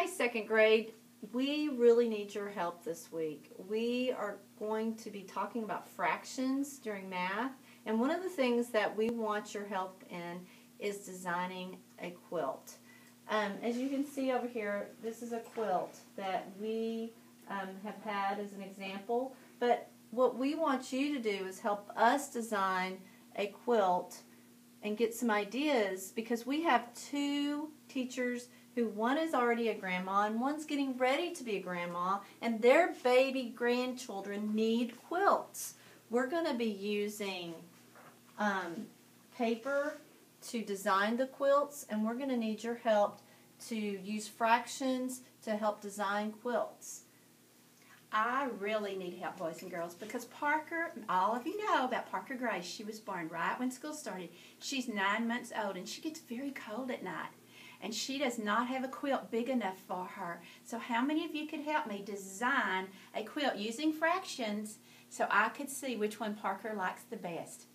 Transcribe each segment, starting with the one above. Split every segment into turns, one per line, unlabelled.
second grade, we really need your help this week. We are going to be talking about fractions during math, and one of the things that we want your help in is designing a quilt. As you can see over here, this is a quilt that we have had as an example, but what we want you to do is help us design a quilt and get some ideas, because we have two teachers who, one is already a grandma and one's getting ready to be a grandma, and their baby grandchildren need quilts. We're going to be using paper to design the quilts, and we're going to need your help to use fractions to help design quilts.
I really need help, boys and girls, because Parker, all of you know about Parker Grace. She was born right when school started. She's 9 months old, and she gets very cold at night. And she does not have a quilt big enough for her. So how many of you could help me design a quilt using fractions so I could see which one Parker likes the best?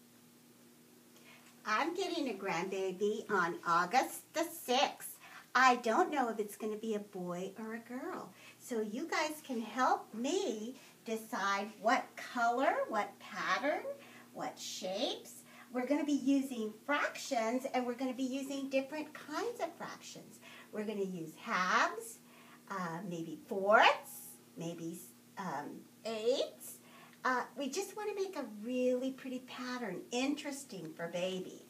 I'm getting a grandbaby on August the 6th. I don't know if it's going to be a boy or a girl. So you guys can help me decide what color, what pattern, what shapes. We're going to be using fractions, and we're going to be using different kinds of fractions. We're going to use halves, maybe fourths, maybe eighths. We just want to make a really pretty pattern, interesting for babies.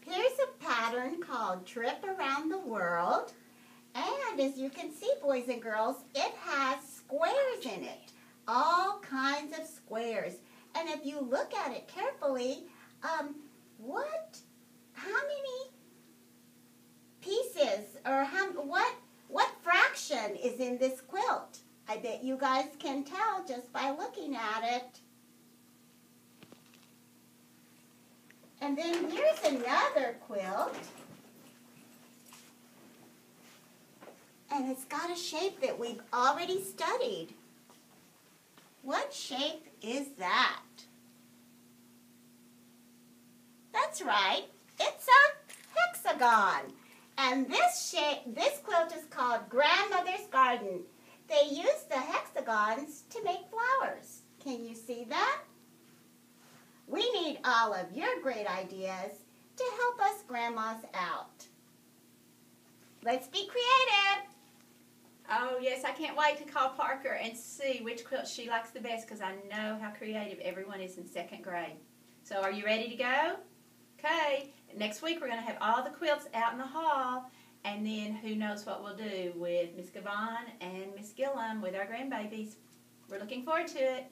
Here's a pattern called Trip Around the World. And as you can see, boys and girls, it has squares in it. All kinds of squares. And if you look at it carefully, how many pieces or what fraction is in this quilt? I bet you guys can tell just by looking at it. And then here's another quilt. And it's got a shape that we've already studied. What shape is that? That's right, it's a hexagon. And this quilt is called Grandmother's Garden. They use the hexagons to make flowers. Can you see that? We need all of your great ideas to help us grandmas out. Let's be creative.
Oh, yes, I can't wait to call Parker and see which quilt she likes the best, because I know how creative everyone is in second grade. So are you ready to go? Okay, next week we're going to have all the quilts out in the hall, and then who knows what we'll do with Miss Gavon and Miss Gillum with our grandbabies. We're looking forward to it.